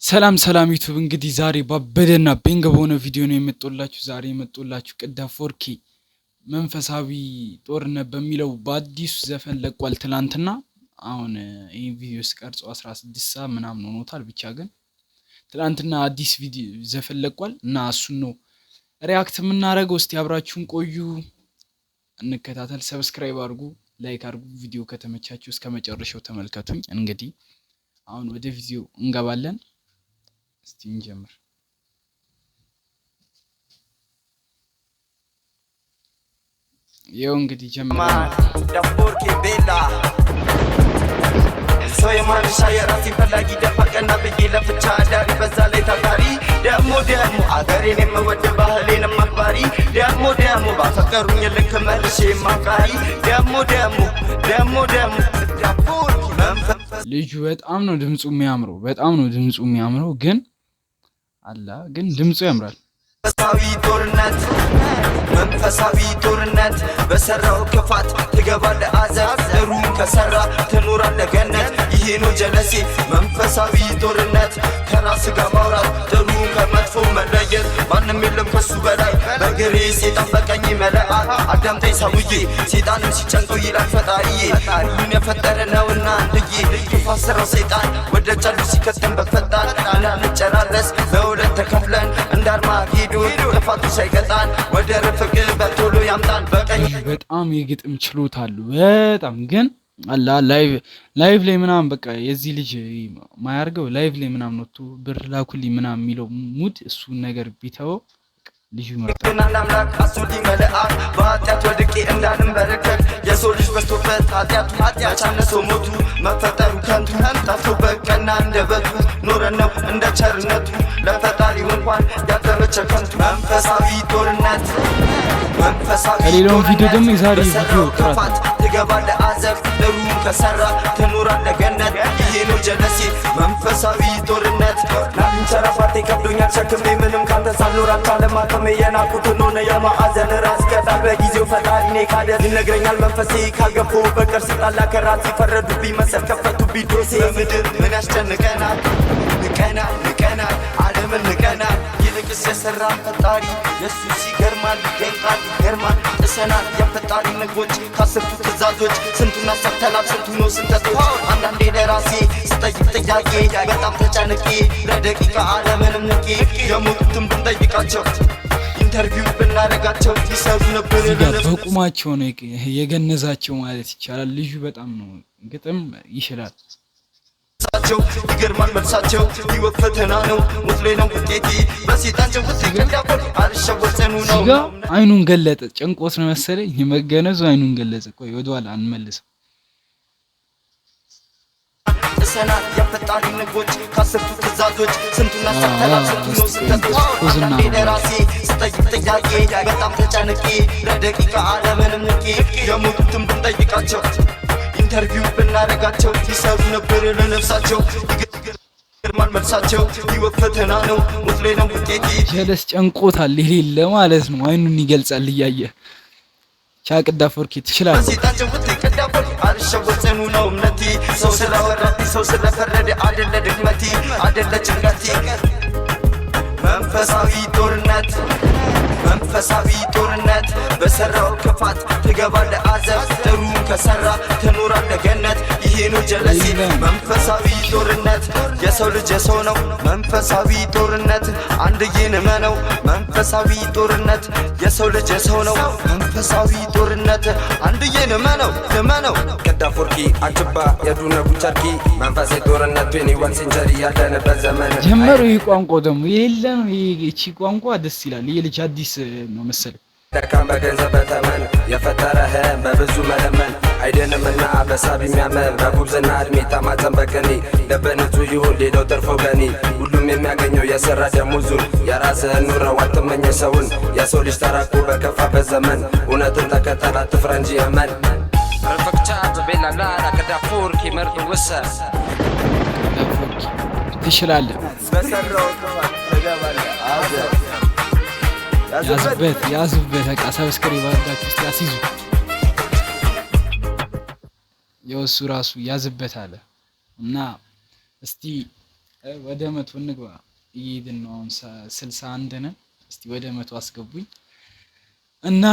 ሰላም ዩቲዩብ እንግዲህ ዛሬ ባበደና ቤንግ በሆነ ቪዲዮ ነው የመጣላችሁ። ዛሬ የመጣላችሁ ቅዳፎርኪ መንፈሳዊ ጦርነት በሚለው በአዲሱ ዘፈን ለቋል ትላንትና። አሁን ይሄ ቪዲዮ ስቀርጾ 16 ሰዓት ምናምን ሆኖታል። ብቻ ግን ትላንትና አዲስ ቪዲዮ ዘፈን ለቋል እና እሱን ነው ሪአክት የምናደርገው። እስቲ አብራችሁን ቆዩ፣ እንከታተል። ሰብስክራይብ አድርጉ፣ ላይክ አድርጉ። ቪዲዮ ከተመቻችሁ እስከ መጨረሻው ተመልከቱኝ። እንግዲህ አሁን ወደ ቪዲዮ እንገባለን። እስቲ እንጀምር። ይኸው እንግዲህ ጀምረናል። ዳፎርኪ ቤላ ሰው የማንሻ የራሴ ፈላጊ ደፋ ቀና ብዬ ለፍቻ አዳሪ በዛ ላይ ታታሪ ደሞ አገሬን የምወድ ባህሌን አክባሪ ደሞ ባፈቀሩኝ ልክ መልሼ ማቃሪ ደሞ ዳፎርኪ ልጁ በጣም ነው ድምጹ የሚያምረው፣ ግን ድምጹ ያምራል። መንፈሳዊ ጦርነት በሰራው ክፋት ትገባለህ አዘብ ጥሩን ከሰራ ትኖራለህ ገነት። ይሄ ነው ጀለሴ መንፈሳዊ ጦርነት ከራስ ጋር ማውራት ጥሩን ከመጥፎ መለየት። ማንም የለም ከሱ በላይ በግሬ ሴጣን በቀኝ መለአት። አዳምጠኝ ሰውዬ ሴጣንም ሲጨንቀው ይላል ፈጣሪዬ ሁሉን የፈጠረ ነውና አንድዬ። ክፋት ሰራው ሴጣን ወደ ጨሉ ሲከተን በፈጣን እንዳንጨራረስ በሁለት ተከፍለን እንዳርማጌዶን ክፋቱ ሳይገጣን ወደ ርፍቅ በቶሎ ያምጣን በቀኝ። በጣም የግጥም ችሎታ አለው በጣም ግን አላ ላይቭ ላይ ምናምን በቃ የዚህ ልጅ ማያርገው ላይቭ ላይ ምናምን ወጥቶ ብር ላኩልኝ ምናምን የሚለው ሙድ እሱ ነገር ቢተወው ልጁ ይመርጣል። አምላክ አሱዲ መልአክ በኃጢአት ወድቄ እንዳልንበረከክ የሰው ልጅ በዝቶበት ኃጢአቱ ያቻነሰው ሞቱ መፈጠሩ ከንቱ ጠፍቶበት ቀና እንደበቱ ኖረን ነው እንደ ቸርነቱ ለፈጣሪው እንኳን ያልተመቸ ከንቱ። መንፈሳዊ ጦርነት ከሌላውን ቪዲዮ ደግሞ የዛሬ ቪዲዮ ክፋት ትገባለህ አዘብ ጥሩን ከሰራ ትኖራለህ ገነት። ይሄ ነው ጀለሴ መንፈሳዊ ጦርነት። ናንቸራፋቴ ከብዶኛል ሸክሜ ምንም ካንተ ሳልኖር አካለማከሜ የናቁትን ሆነ የማዕዘን ራስ ቀጣል በጊዜው ፈጣሪ ኔ ካደ ይነግረኛል መንፈሴ ካልገፎ በቀር ሲጣላ ከራሴ ፈረዱብኝ መሰል ከፈቱብኝ ዶሴ። በምድር ምን ያስጨንቀናል? ንቀናል ዓለምን ንቀናል። ይልቅስ የሰራን ፈጣሪ የሱስ ይገርማል ይገርማል ጥሰናል የፈጣሪ ምግቦች ከአስርቱ ትእዛዞች ስንቱን አሳተናል ስንቱ ነው ስንተቶች። አንዳንዴ ለራሴ ስጠይቅ ጥያቄ በጣም ተጨንቄ ለደቂቃ ዓለምንም ንቄ የሞቱትን ብንጠይቃቸው ኢንተርቪው ብናደርጋቸው ይሰሩ ነበር በቁማቸው ነው የገነዛቸው ማለት ይቻላል። ልጁ በጣም ነው ግጥም ይችላል። ይገርማል መልሳቸው ህይወት ፈተና ነው ሞት ላይ ነው ውጤቴ በሴጣቸው ውስጥ ይገዳል አልሸወሰኑ ነው። ሲጋ አይኑን ገለጠ ጨንቆት ነው መሰለኝ የመገነዙ አይኑን ገለጸ። ቆይ ወደኋላ አንመልስም። ጥሰናል የፈጣሪ ምግቦች ከአስርቱ ትእዛዞች ስንቱን አሳተናል ስንቱ ነው ስንተቶች። አንዳንዴ ለራሴ ስጠይቅ ጥያቄ በጣም ተጨንቄ ለደቂቃ ዓለምንም ንቄ የሞቱትን ብንጠይቃቸው ኢንተርቪው ብናደርጋቸው ይሰሩ ነበር ለነፍሳቸው ይገርማል መልሳቸው ህይወት ፈተና ነው ሞት ላይ ነው ውጤቴ። ጀለስ ጨንቆታል የሌለ ማለት ነው። አይኑን ይገልጻል እያየ ቻቅዳፎርኪ ትችላለህ። በሴጣቸው ውስጥ ቅዳፎርኪ አልሸወሰኑ ነው እምነቴ ሰው ስላወራቲ ሰው ስለፈረደ አይደለ ድክመቴ አይደለ ጭንቀቴ። መንፈሳዊ ጦርነት በሰራው ክፋት ትገባለህ አዘብ ጥሩን ከሰራ ትኖራለህ ገነት። ይሄ ነው ጀለሴ መንፈሳዊ ጦርነት የሰው ልጅ የሰው ነው መንፈሳዊ ጦርነት አንድዬን እመነው። መንፈሳዊ ጦርነት የሰው ልጅ የሰው ነው መንፈሳዊ ጦርነት አንድዬን እመነው። ቅዳፎርኪ አጅባ የዱነ ጉቻርኪ መንፈሳዊ ጦርነት ኔ ዋንሲንጀሪ ያለንበት ዘመን ጀመሩ። ይህ ቋንቋ ደግሞ የሌለ ነው። ይቺ ቋንቋ ደስ ይላል። ይህ ልጅ አዲስ ነው መሰለኝ። ደካም በገንዘብ በተመን የፈጠረህን በብዙ መለመን አይደንምና በሳብ የሚያመን በጉብዝና እድሜ ታማዘን በቅኔ ለበንቱ ይሁን ሌላው ተርፎ ገኔ ሁሉም የሚያገኘው የሰራ ደሞዙን የራስህን ኑረው አትመኝ ሰውን። የሰው ልጅ ተራቆ በከፋበት ዘመን እውነትን ተከተል አትፍራ እንጂ እመን። ረፈክቻ ቤላ ላላ ቅዳፎርኪ መርዶ ወሰ ትችላለህ። በሰራው ክፋት ትገባለህ አዘብ ያዝበት በቃ ሰብስክራይብ አድርጋችሁ እስቲ አስይዙ። የወሱ ራሱ ያዝበት አለ እና እስቲ ወደ 100 እንግባ። እየሄድን ነው አሁን 61 ነን። እስቲ ወደ 100 አስገቡኝ እና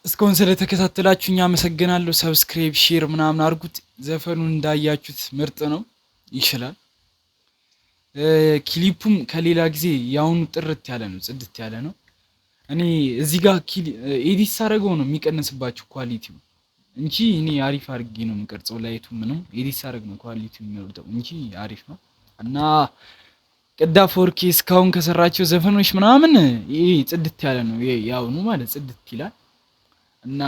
እስካሁን ስለተከታተላችሁኝ አመሰግናለሁ። ሰብስክራይብ፣ ሼር ምናምን አድርጉት። ዘፈኑን እንዳያችሁት ምርጥ ነው፣ ይችላል። ክሊፑም ከሌላ ጊዜ ያሁኑ ጥርት ያለ ነው፣ ጽድት ያለ ነው። እኔ እዚህ ጋር ኤዲት ሳደርገው ነው የሚቀንስባችሁ ኳሊቲው እንጂ እኔ አሪፍ አድርጌ ነው የምቀርጸው። ላይቱ ምንም ኤዲት ሳደርግ ነው ኳሊቲው የሚወርደው እንጂ አሪፍ ነው። እና ቅዳ ፎርኬ እስካሁን ከሰራቸው ዘፈኖች ምናምን ይሄ ጽድት ያለ ነው። ይሄ ያሁኑ ማለት ጽድት ይላል። እና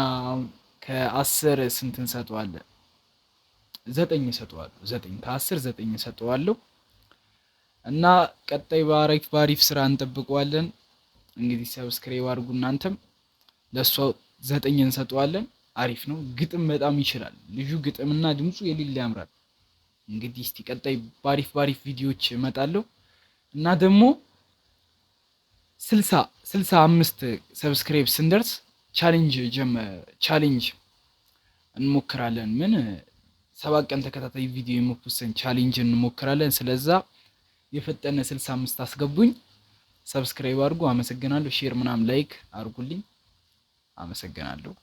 ከ10 ስንት እንሰጠዋለን? 9 እሰጠዋለሁ። 9 ከ10 9 እሰጠዋለሁ። እና ቀጣይ በአሪፍ ስራ እንጠብቀዋለን። እንግዲህ ሰብስክራይብ አድርጉ እናንተም። ለሷ 9 እንሰጠዋለን። አሪፍ ነው። ግጥም በጣም ይችላል ልጁ። ግጥምና ድምፁ የሌለ ያምራል። እንግዲህ እስቲ ቀጣይ ባሪፍ ቪዲዮዎች እመጣለሁ እና ደግሞ 65 ሰብስክራይብ ስንደርስ ቻሌንጅ እንሞክራለን። ምን 7 ቀን ተከታታይ ቪዲዮ የመፖስትን ቻሌንጅ እንሞክራለን። ስለዛ የፈጠነ 65 አስገቡኝ። ሰብስክራይብ አድርጉ። አመሰግናለሁ። ሼር ምናምን ላይክ አድርጉልኝ። አመሰግናለሁ።